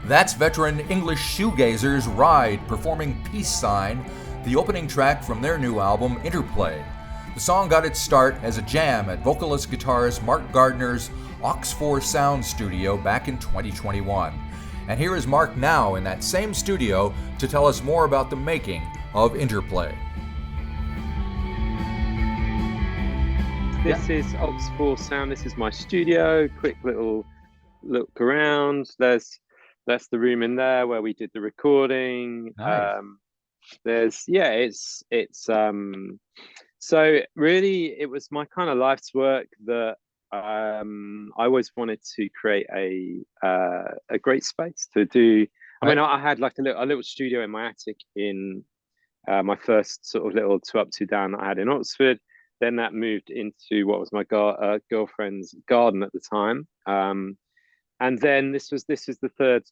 That's veteran English shoegazers Ride performing Peace Sign, the opening track from their new album Interplay. The song got its start as a jam at vocalist guitarist Mark Gardner's Aux4 Sound studio back in 2021. And here is Mark now in that same studio to tell us more about the making of Interplay. This is Aux4 Sound. This is my studio. Quick little look around. That's the room in there where we did the recording. Nice. So really it was my kind of life's work that I always wanted to create a great space to do. I mean, I had like a little studio in my attic in my first sort of little 2 up 2 down that I had in Oxford. Then that moved into what was my girlfriend's garden at the time. And then this is the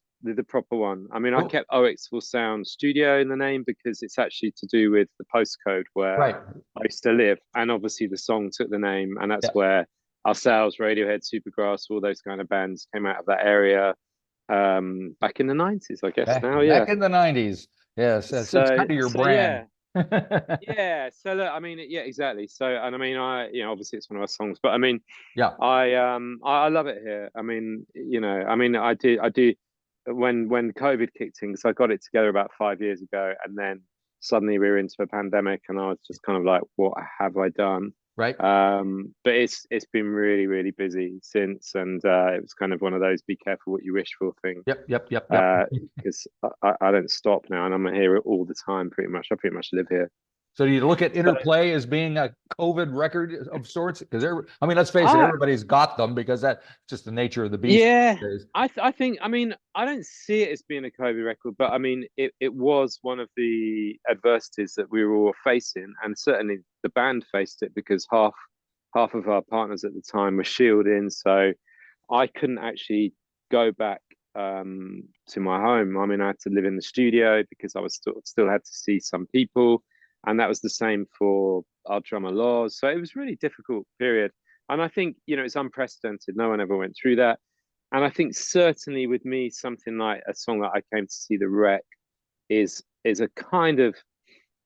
proper one. I mean, I kept Aux4 Sound Studio in the name because it's actually to do with the postcode where I used to live. And obviously the song took the name, and that's where ourselves, Radiohead, Supergrass, all those kind of bands came out of that area back in the 90s, I guess. Back in the 90s. Yes, it's kind of your brand. Yeah. So look, I mean, yeah, exactly. So, and I mean, obviously it's one of our songs, but I mean, I love it here. I mean, I do when COVID kicked in, because I got it together about 5 years ago, and then suddenly we were into a pandemic, and I was just kind of like, what have I done? Right. But it's been really, really busy since, and it was kind of one of those be careful what you wish for thing. Yep. Because I don't stop now, and I'm here all the time pretty much. I pretty much live here. So do you look at Interplay as being a COVID record of sorts? Because I mean, let's face it, everybody's got them because that's just the nature of the beast. Yeah, I think, I mean, I don't see it as being a COVID record, but I mean, it was one of the adversities that we were all facing, and certainly the band faced it because half of our partners at the time were shielding, so I couldn't actually go back to my home. I mean, I had to live in the studio because I was still had to see some people. And that was the same for our drummer Laws. So it was a really difficult period. And I think, it's unprecedented. No one ever went through that. And I think certainly with me, something like a song that I came to see the Wreck is a kind of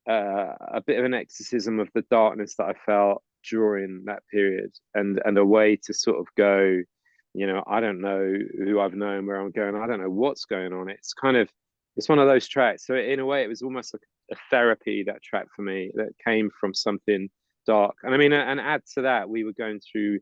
a bit of an exorcism of the darkness that I felt during that period, and a way to sort of go, I don't know who I've known, where I'm going. I don't know what's going on. It's one of those tracks. So in a way, it was almost like a therapy, that track for me, that came from something dark. And I mean, and add to that, we were going through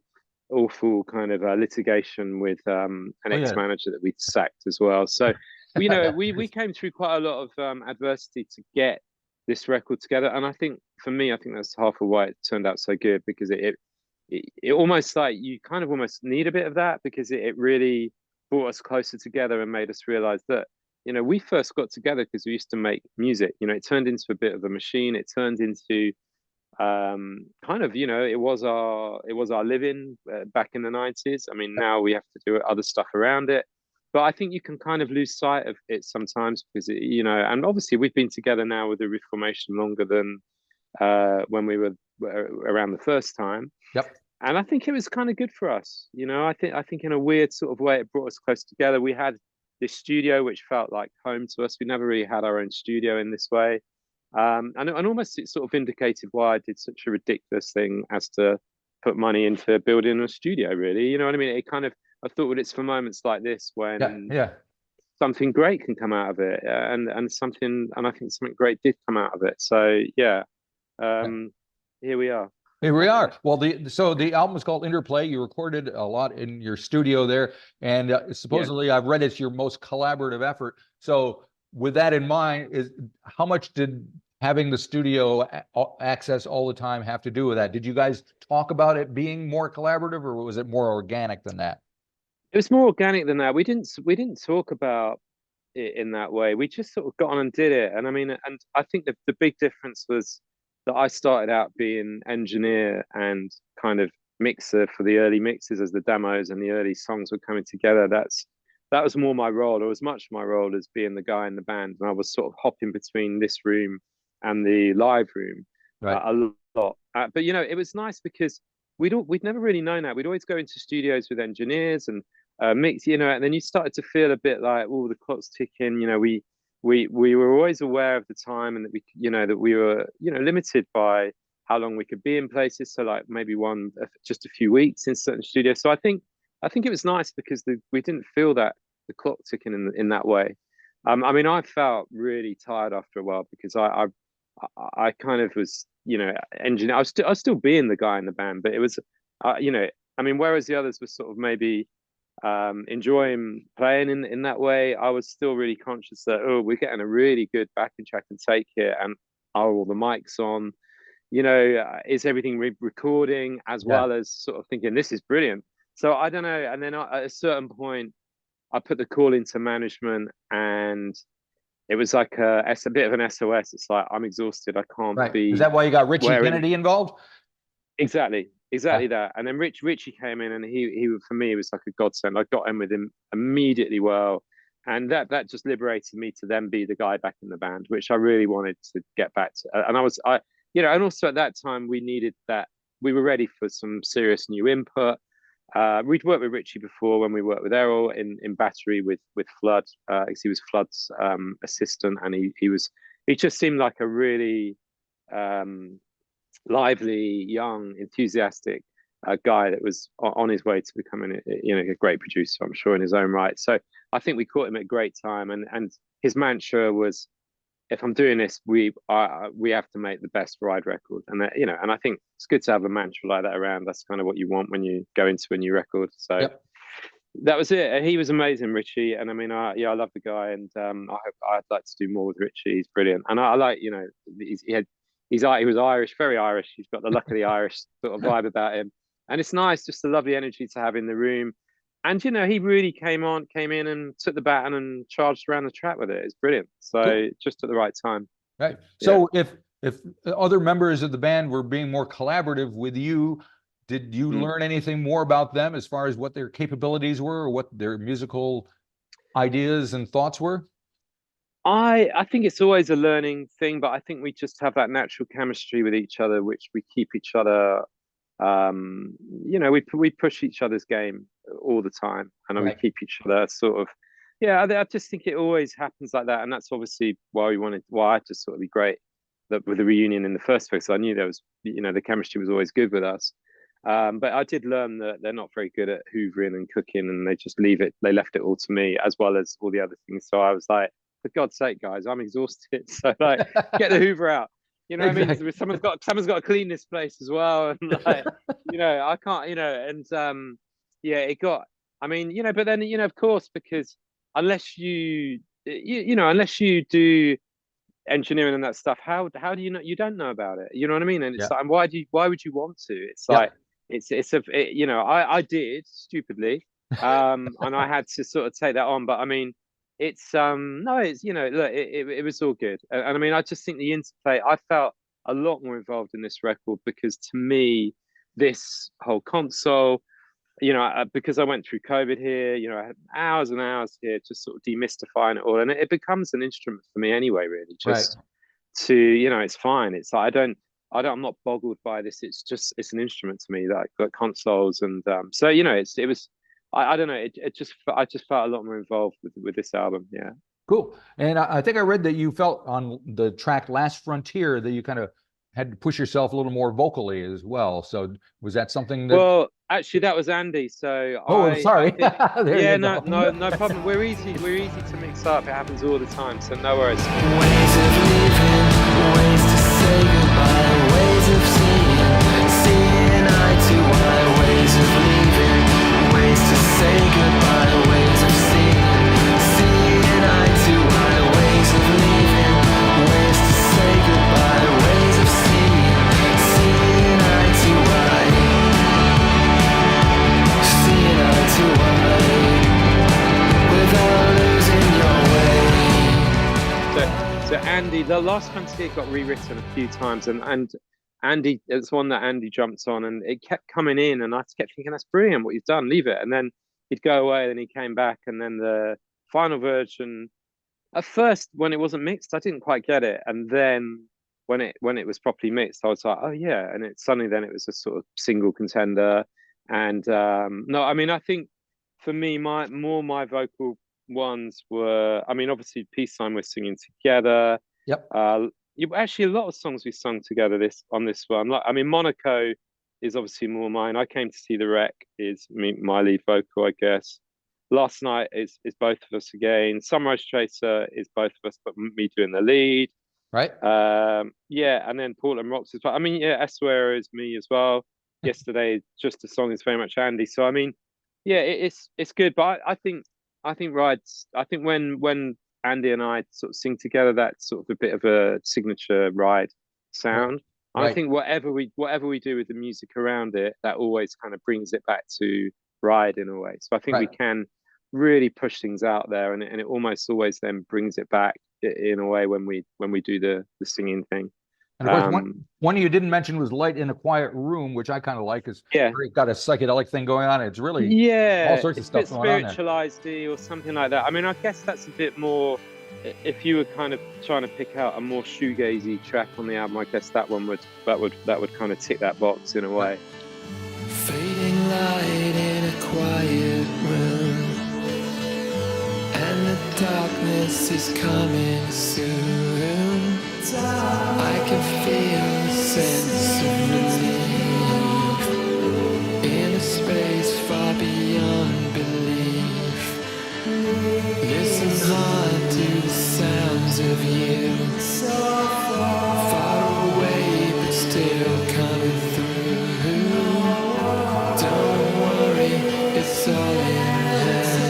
awful kind of litigation with an ex-manager that we'd sacked as well. So, we came through quite a lot of adversity to get this record together. And I think for me, that's half of why it turned out so good, because it almost like you kind of almost need a bit of that, because it really brought us closer together and made us realize that we first got together because we used to make music. It turned into a bit of a machine. It turned into kind of, it was our living back in the 90s. I mean, now we have to do other stuff around it. But I think you can kind of lose sight of it sometimes because, and obviously we've been together now with the Reformation longer than when we were around the first time. Yep. And I think it was kind of good for us. I think in a weird sort of way, it brought us close together. We had this studio which felt like home to us. We never really had our own studio in this way, and almost it sort of indicated why I did such a ridiculous thing as to put money into building a studio. Really, you know what I mean? It kind of, I thought, well, it's for moments like this when something great can come out of it, and I think something great did come out of it. So here we are. Here we are. Well, the album is called Interplay. You recorded a lot in your studio there, and supposedly I've read it's your most collaborative effort. So with that in mind, how much did having the studio access all the time have to do with that? Did you guys talk about it being more collaborative, or was it more organic than that? It was more organic than that. We didn't talk about it in that way. We just sort of got on and did it. And I mean, and I think the big difference was that I started out being engineer and kind of mixer for the early mixes as the demos and the early songs were coming together. That was more my role, or as much my role as being the guy in the band. And I was sort of hopping between this room and the live room a lot. But it was nice because we'd never really known that. We'd always go into studios with engineers, and mix, and then you started to feel a bit like, oh, the clock's ticking. We were always aware of the time, and that that we were, limited by how long we could be in places. So like maybe just a few weeks in certain studios. So I think it was nice because we didn't feel that the clock ticking in that way. I mean, I felt really tired after a while because I kind of was, engineer. I was still being the guy in the band, but it was, I mean, whereas the others were sort of maybe enjoying playing in that way, I was still really conscious that, oh, we're getting a really good backing track and take here, and are all the mics on? Is everything recording, as well as sort of thinking this is brilliant. So I don't know. And then at a certain point, I put the call into management, and it was like a bit of an SOS. It's like, I'm exhausted. I can't be. Is that why you got Richie wearing... Kennedy involved? Exactly that. And then Richie came in, and he for me, it was like a godsend. I got in with him immediately well, and that just liberated me to then be the guy back in the band, which I really wanted to get back to. And and also at that time we needed that. We were ready for some serious new input. We'd worked with Richie before when we worked with Errol in Battery with Flood, because he was Flood's assistant, and he just seemed like a really lively, young, enthusiastic guy that was on his way to becoming a great producer, I'm sure, in his own right. So I think we caught him at a great time, and his mantra was, if I'm doing this, we have to make the best Ride record, and and I think it's good to have a mantra like that around. That's kind of what you want when you go into a new record. So that was it. And he was amazing, Richie. And I mean, I love the guy, and I'd like to do more with Richie. He's brilliant, and I like, he was Irish, very Irish. He's got the luck of the Irish sort of vibe about him, and it's nice, just the lovely energy to have in the room. And he really came in and took the baton and charged around the track with it. It's brilliant. So just at the right time. Right. So if other members of the band were being more collaborative with you, did you learn anything more about them as far as what their capabilities were, or what their musical ideas and thoughts were? I think it's always a learning thing, but I think we just have that natural chemistry with each other, which we keep each other. We push each other's game all the time, and we keep each other sort of. I just think it always happens like that, and that's obviously why I just thought it'd be great that with the reunion in the first place. I knew there was, the chemistry was always good with us. But I did learn that they're not very good at hoovering and cooking, and they just leave it. They left it all to me, as well as all the other things. So I was like, for God's sake, guys, I'm exhausted. So like, get the Hoover out. You know what I mean? Someone's got to clean this place as well, and like, I can't, and it got. I mean, but then, of course, because unless you do engineering and that stuff, how do you know? You don't know about it. You know what I mean? And it's like, and why would you want to? It's like, I did stupidly, and I had to sort of take that on. But I mean, it's no, it's look, it was all good, and I mean, I just think the Interplay, I felt a lot more involved in this record, because to me, this whole console, because I went through COVID here, I had hours and hours here just sort of demystifying it all, and it becomes an instrument for me anyway, really, just to, it's fine. It's like, I'm not boggled by this. It's an instrument to me, like consoles, and so it was. I don't know. I just felt a lot more involved with this album. Yeah. Cool. And I think I read that you felt on the track "Last Frontier" that you kind of had to push yourself a little more vocally as well. So was that something that? Well, actually, that was Andy. So sorry. No problem. We're easy to mix up. It happens all the time. So no worries. Ways of leaving, ways to say goodbye, ways of seeing eye to eye, ways of leaving, ways to say goodbye, ways of seeing eye to eye, ways of leaving, ways to say goodbye, ways of seeing eye to eye, seeing eye to eye, without losing your way. So Andy, the Last Frontier got rewritten a few times, and Andy, it's one that Andy jumped on, and it kept coming in, and I kept thinking, that's brilliant what you've done, leave it. And then he'd go away, and he came back, and then the final version, at first when it wasn't mixed, I didn't quite get it, and then when it was properly mixed, I was like, oh yeah, and suddenly then it was a sort of single contender. And no, I mean, I think for me, my vocal ones were, I mean, obviously Peace Sign we're singing together. Yep. Actually a lot of songs we sung together on this one. Like, I mean, Monaco is obviously more mine. I Came to See the Wreck is my lead vocal, I guess. Last Night is both of us again. Sunrise Chaser is both of us, but me doing the lead. Right. Yeah, and then Portland Rocks is. I mean, yeah, Eswera is me as well. Yesterday, Just a Song is very much Andy. So I mean, yeah, it's good. But I think Rides. I think when Andy and I sort of sing together, that's sort of a bit of a signature Ride sound. Right. I think whatever we do with the music around it, that always kind of brings it back to Ride in a way. So I think we can really push things out there, and it almost always then brings it back in a way when we do the singing thing. And of course, one you didn't mention was Light in a Quiet Room, which I kind of like. It's got a psychedelic thing going on. It's really all sorts of stuff going on there. Spiritualized or something like that. I mean, I guess that's a bit more. If you were kind of trying to pick out a more shoegazy track on the album, I guess that would kind of tick that box in a way. Fading light in a quiet room, and the darkness is coming soon. I can feel a sense of relief in a space far beyond belief. Listen hard to the sounds of you, far away but still coming through. Don't worry, it's all in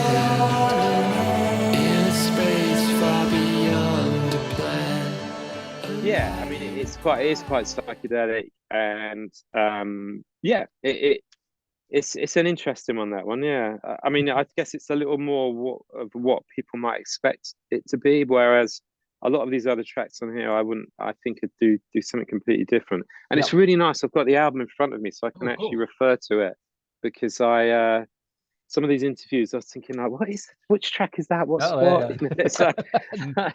hand, in a space far beyond a plan. Yeah, I mean, it is quite psychedelic, and it's an interesting one, that one. Yeah, I mean, I guess it's a little more of what people might expect it to be, whereas a lot of these other tracks on here, I think could do something completely different. And it's really nice. I've got the album in front of me, so I can actually refer to it, because some of these interviews, I was thinking, like, which track is that? What's what? So,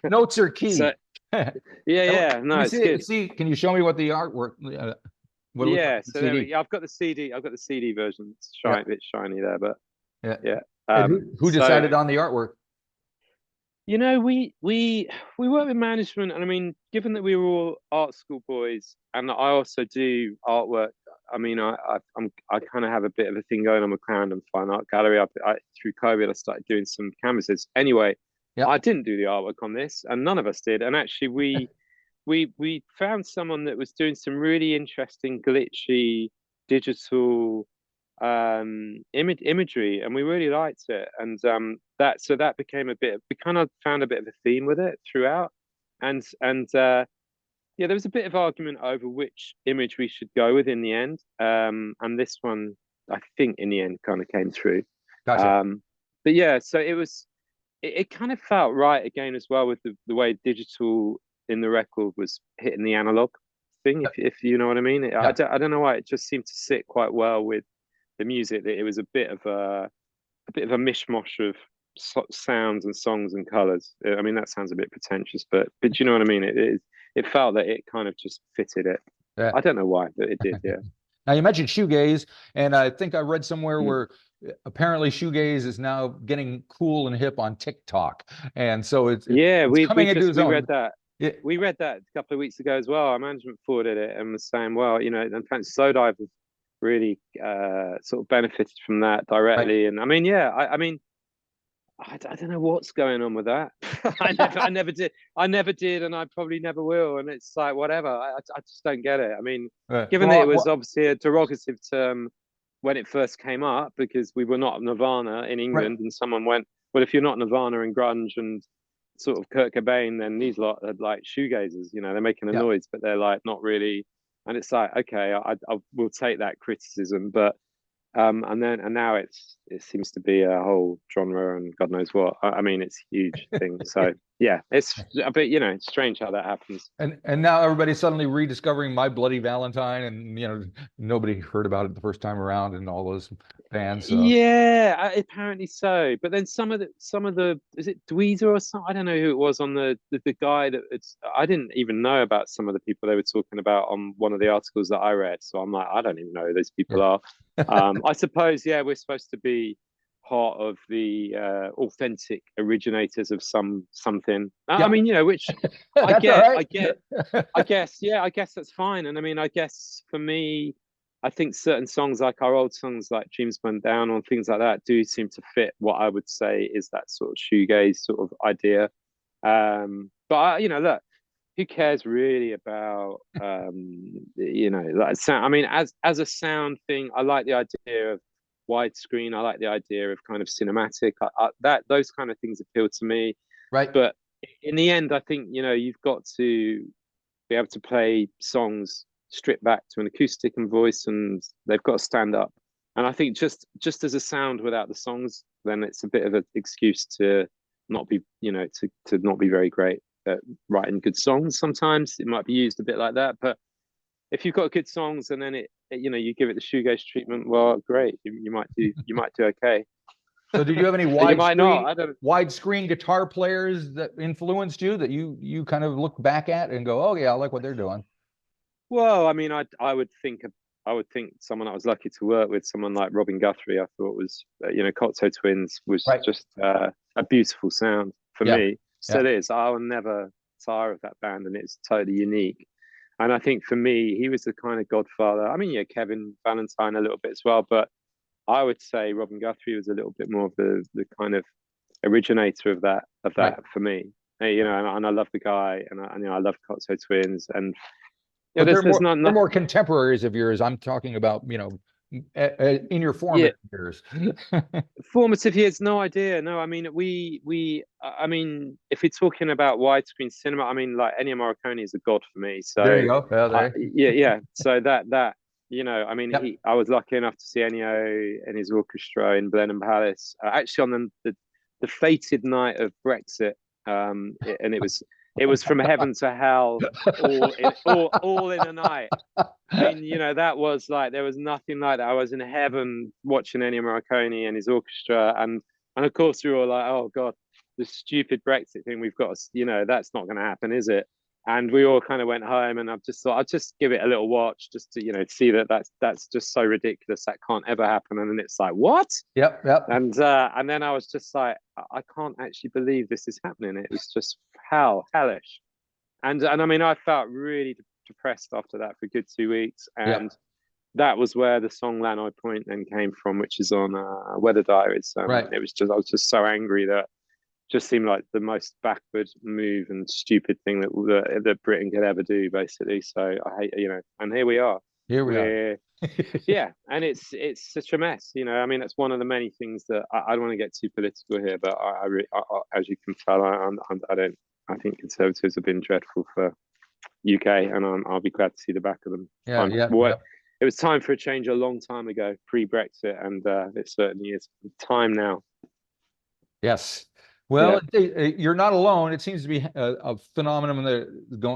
notes are key. So, no, it's good. Can you show me what the artwork? I've got the CD. I've got the CD version. It's a bit shiny there, but who decided on the artwork? You know, we work with management, and I mean, given that we were all art school boys, and I also do artwork. I mean, I kind of have a bit of a thing going on with Clarendon Fine Art Gallery. Through COVID, I started doing some canvases. Anyway, I didn't do the artwork on this, and none of us did. And actually, we found someone that was doing some really interesting glitchy digital imagery, and we really liked it. And that became we kind of found a bit of a theme with it throughout, and there was a bit of argument over which image we should go with in the end, and this one, I think, in the end kind of came through. Gotcha. But yeah, so it kind of felt right again as well with the way digital in the record was hitting the analog thing, if you know what I mean. I don't know why, it just seemed to sit quite well with the music. That it was a bit of a mishmash of sounds and songs and colors. I mean, that sounds a bit pretentious, but you know what I mean. It felt that it kind of just fitted it. I don't know why, but it did. Yeah. Now you mentioned shoegaze, and I think I read somewhere where apparently shoegaze is now getting cool and hip on TikTok, and so it's coming into its own. We read that. Yeah. We read that a couple of weeks ago as well. Our management forwarded it and was saying, well, you know, in fact, Slowdive has really sort of benefited from that directly. Right. And I mean, I don't know what's going on with that. I never did, and I probably never will. And it's like, whatever. I just don't get it. I mean, given that it was obviously a derogative term when it first came up, because we were not Nirvana in England, and someone went, well, if you're not Nirvana and grunge and sort of Kurt Cobain, then these lot are like shoegazers. You know, they're making a noise, but they're like not really. And it's like, okay, I will take that criticism, but and now it seems to be a whole genre and God knows what. I mean, it's a huge thing. So yeah, it's a bit, you know, it's strange how that happens. And now everybody's suddenly rediscovering My Bloody Valentine, and you know, nobody heard about it the first time around, and all those bands. So. Yeah, apparently so. But then some of the is it Dweezer or something? I don't know who it was on the guy that I didn't even know about some of the people they were talking about on one of the articles that I read. So I'm like, I don't even know who those people are. I suppose, we're supposed to be part of the authentic originators of something. Yeah. I mean, you know, which I That's get, all right. I guess, yeah, I guess that's fine. And I mean, I guess for me, I think certain songs, like our old songs, like Dreams Burn Down or things like that, do seem to fit what I would say is that sort of shoegaze sort of idea. But you know, look, who cares really about you know, like sound? I mean, as a sound thing, I like the idea of widescreen. I like the idea of kind of cinematic. That those kind of things appeal to me. Right. But in the end, I think, you know, you've got to be able to play songs stripped back to an acoustic and voice, and they've got to stand up. And I think just as a sound without the songs, then it's a bit of an excuse to not be, you know, to not be very great at writing good songs. Sometimes it might be used a bit like that, but if you've got good songs and then you know, you give it the shoegaze treatment, well, great, you might do okay. So did you have any You might not. I don't. widescreen guitar players that influenced you, that you kind of look back at and go, oh yeah, I like what they're doing? Well, I mean, I would think someone I was lucky to work with, someone like Robin Guthrie, I thought was, you know, Cocteau Twins was Right. just a beautiful sound for Yeah. me. Still is. I will never tire of that band, and it's totally unique. And I think for me, he was the kind of godfather. I mean, yeah, Kevin Valentine a little bit as well, but I would say Robin Guthrie was a little bit more of the kind of originator of that Right. for me. You know, and I love the guy, and you know, I love Cocteau Twins, and But there's they're not more contemporaries of yours. I'm talking about, you know, in your formative years. formative years. No idea. No, I mean, I mean, if we're talking about widescreen cinema, I mean, like Ennio Morricone is a god for me. So There you go. Yeah, there. yeah. So that you know, I mean, Yep. I was lucky enough to see Ennio and his orchestra in Blenheim Palace, actually on the fated night of Brexit, and it was from heaven to hell, all in a night. I mean, you know, that was like, there was nothing like that. I was in heaven watching Ennio Morricone and his orchestra, and of course we were all like, oh God, the stupid Brexit thing, we've got to, you know, that's not going to happen, is it? And we all kind of went home, and I've just thought I'd just give it a little watch, just to, you know, see that's just so ridiculous, that can't ever happen. And then it's like, what? Yep. And then I was just like, I can't actually believe this is happening. It was just hellish. And I mean, I felt really depressed after that for a good 2 weeks. And that was where the song Lannoy Point then came from, which is on Weather Diaries. Right. I was just so angry that just seemed like the most backward move and stupid thing that Britain could ever do, basically. So I hate, you know, and here we are. Here we are. Yeah, and it's such a mess, you know. I mean, it's one of the many things that I don't want to get too political here, but I as you can tell, I think Conservatives have been dreadful for UK, and I'll be glad to see the back of them. It was time for a change a long time ago, pre-Brexit, and it certainly is time now. Yes. Well, you're not alone. It seems to be a phenomenon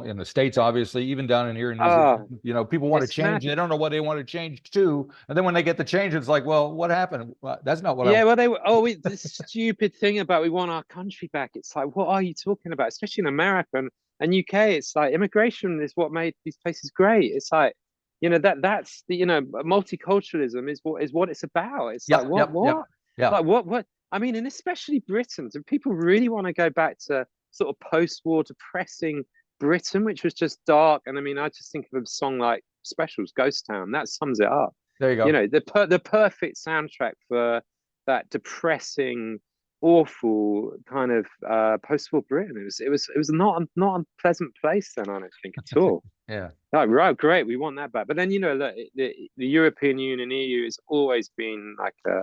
in the States, obviously, even down in here in New Zealand. You know, people want to change. They don't know what they want to change to, and then when they get the change, it's like, well, what happened? Well, that's not what. Yeah, well, they were. Oh, this stupid thing about we want our country back. It's like, what are you talking about? Especially in America and UK, it's like immigration is what made these places great. It's like, you know, that's the, you know, multiculturalism is what it's about. It's like what? Yeah. Like what? I mean, and especially Britain. Do people really want to go back to sort of post-war depressing Britain, which was just dark? And I mean, I just think of a song like Special's Ghost Town. That sums it up. There you go. You know, the perfect soundtrack for that depressing, awful kind of post-war Britain. It was not a pleasant place then, I don't think at all. Yeah. Like, right, great, we want that back. But then, you know, the European Union, EU, has always been like a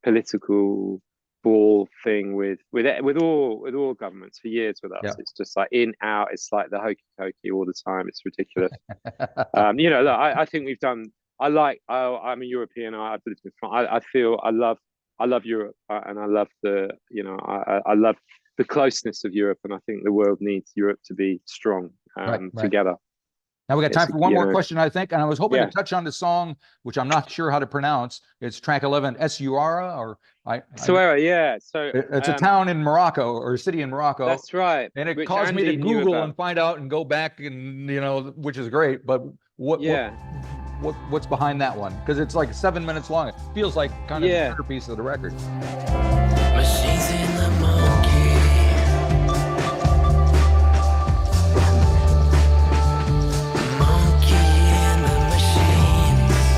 political ball thing with all governments for years with us. Yeah. It's just like in, out, it's like the hokey cokey all the time. It's ridiculous. You know, look, I think we've done, I'm a European, I've lived in France. I feel I love Europe, and I love I love the closeness of Europe, and I think the world needs Europe to be strong together. Now we got time for one more question, I think, and I was hoping to touch on the song, which I'm not sure how to pronounce. It's track 11, Suara, or Suara, yeah. So it's a town in Morocco, or a city in Morocco. That's right. And it caused me to Google and find out and go back, and you know, which is great. But what? Yeah. what's behind that one? Because it's like 7 minutes long. It feels like kind of the centerpiece of the record. Machines in the monkey. Monkey in the machines.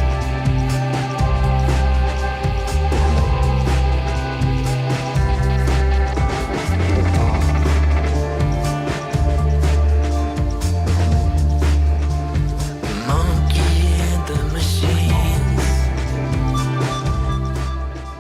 Monkey in the machines.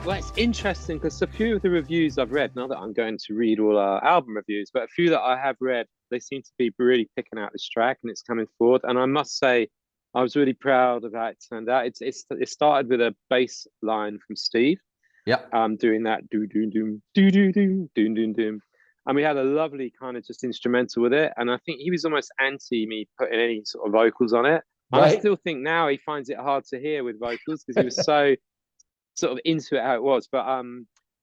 Well, it's interesting because a few of the reviews I've read, not that I'm going to read all our album reviews, but a few that I have read, they seem to be really picking out this track and it's coming forward. And I must say, I was really proud of how it turned out. It started with a bass line from Steve, doing that do do do do do do do do do, and we had a lovely kind of just instrumental with it. And I think he was almost anti me putting any sort of vocals on it. And I still think now he finds it hard to hear with vocals because he was so sort of into it how it was. But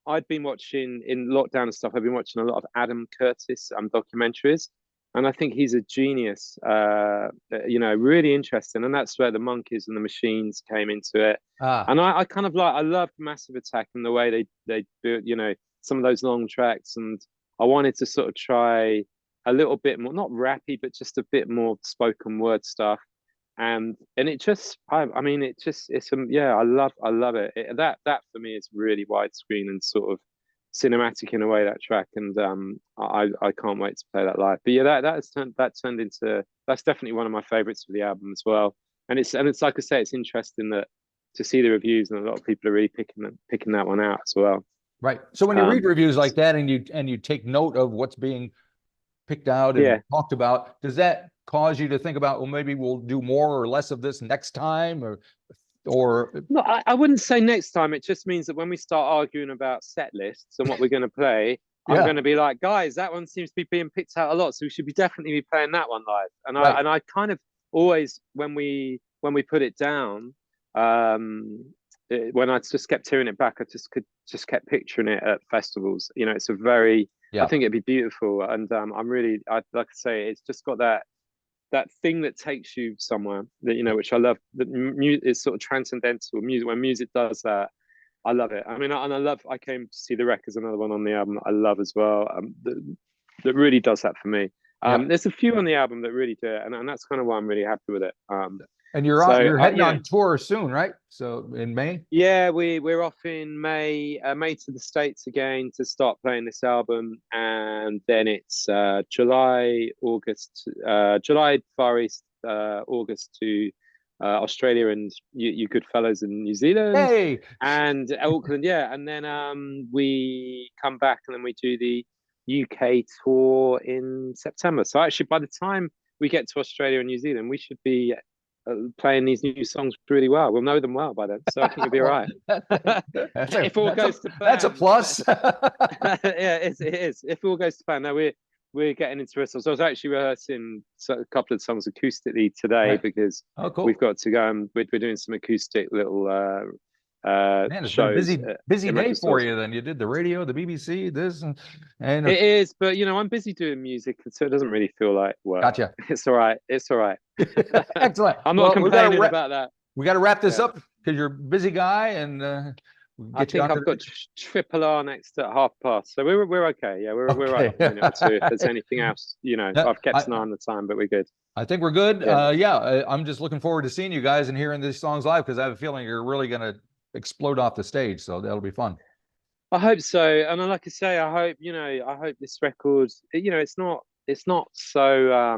I'd been watching in lockdown and stuff. I've been watching a lot of Adam Curtis documentaries, and I think he's a genius. Really interesting. And that's where the Monkeys and the Machines came into it. And I kind of I loved Massive Attack and the way they built, some of those long tracks. And I wanted to sort of try a little bit more, not rappy, but just a bit more spoken word stuff. And it just, I love it. That for me is really widescreen and sort of cinematic in a way, that track. And I can't wait to play that live. But yeah, that's definitely one of my favorites of the album as well. And it's like I say, it's interesting that to see the reviews, and a lot of people are really picking that one out as well. Right. So when you read reviews like that and you take note of what's being picked out and talked about, does that cause you to think about, well, maybe we'll do more or less of this next time, or no? I wouldn't say next time. It just means that when we start arguing about set lists and what we're going to play, I'm going to be like, guys, that one seems to be being picked out a lot, so we should definitely be playing that one live. And I kind of always, when we put it down, when I just kept hearing it back, I just kept picturing it at festivals. It's a very, I think it'd be beautiful. And I'm really, like I say, it's just got that thing that takes you somewhere, that which I love. That is sort of transcendental music. When music does that, I love it. I mean, I came to see The Wreck as another one on the album that I love as well. That really does that for me. There's a few on the album that really do it, and that's kind of why I'm really happy with it. And you're heading on tour soon, right? So in May? Yeah, we're off in May to the States again to start playing this album, and then it's July Far East, August to Australia and you good fellows in New Zealand, and Auckland, and then we come back and then we do the UK tour in September. So actually, by the time we get to Australia and New Zealand, we should be playing these new songs really well. We'll know them well by then, so I think it'll be all right. If all goes to plan, that's a plus. Yeah, it is. If all goes to plan. Now we're getting into rehearsals. So I was actually rehearsing a couple of songs acoustically today because we've got to go and we're doing some acoustic little Man, it's shows. been busy day for you. Then you did the radio, the BBC, this, and it is. But I'm busy doing music, so it doesn't really feel like work. Gotcha. It's all right. Excellent. I'm not complaining about that. We got to wrap this up because you're a busy guy, and I think I've got Triple R next at 5:30, so we're okay. Yeah, we're right. If there's anything else, I've kept an eye on the time, but we're good. I think we're good. I'm just looking forward to seeing you guys and hearing these songs live because I have a feeling you're really going to explode off the stage, so that'll be fun. I hope so, and like I say, I hope this record, it's not so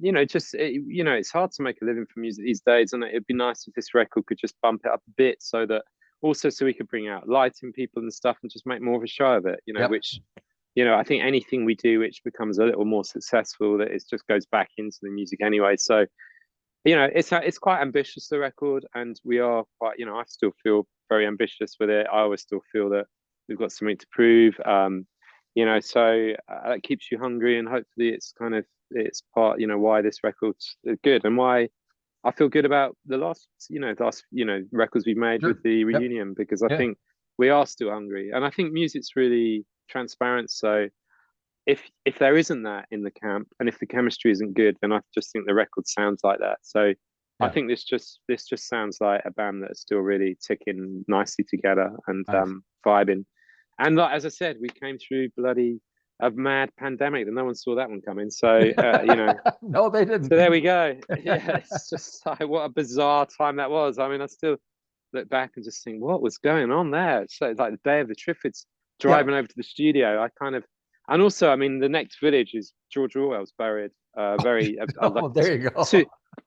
it's hard to make a living from music these days, and it'd be nice if this record could just bump it up a bit so we could bring out lighting people and stuff and just make more of a show of it, which I think anything we do which becomes a little more successful, that it just goes back into the music anyway. So it's quite ambitious, the record, and we are quite, I still feel very ambitious with it. I always still feel that we've got something to prove, so that keeps you hungry, and hopefully it's part, why this record's good and why I feel good about the last records we've made with the reunion, because I think we are still hungry, and I think music's really transparent. So if there isn't that in the camp, and if the chemistry isn't good, then I just think the record sounds like that. So I Yeah. think this just sounds like a band that is still really ticking nicely together and Nice. vibing. And like, as I said, we came through bloody a mad pandemic that no one saw that one coming. So you know, No, they didn't. so there we go. Yeah, it's just like what a bizarre time that was. I mean, I still look back and just think, what was going on there? So it's like the day of the Triffids driving over to the studio. I kind of, and also, I mean, the next village is George Orwell's buried. Very, Oh, like there you go.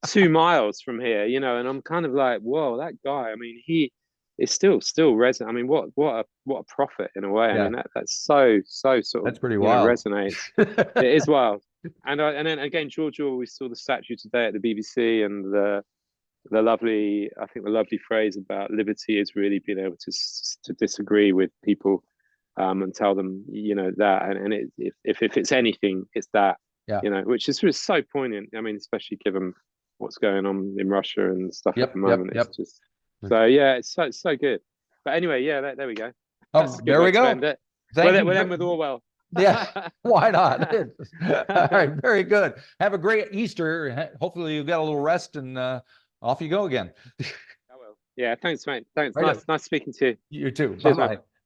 2 miles from here, you know, and I'm kind of like, whoa, that guy. I mean, he is still resonant. I mean, what a prophet in a way. Yeah. I mean, that's so sort of, That's pretty you know, wild. resonates. It is wild. And then again, George Orwell, we saw the statue today at the BBC, and the lovely, I think the lovely phrase about liberty is really being able to disagree with people, and tell them, you know, that, and if it's anything, it's that. Yeah. You know, which is just so poignant. I mean, especially given what's going on in Russia and stuff Yep, at the moment. yep. It's just so, yeah, it's so good. But anyway, yeah, there we go. Oh, there we go. Thank you. We'll end with Orwell. Yeah, why not? All right, very good. Have a great Easter. Hopefully you get a little rest, and off you go again. I will. Yeah, thanks, mate. Thanks. Right Nice speaking to you. You too. Cheers, Bye-bye. mate.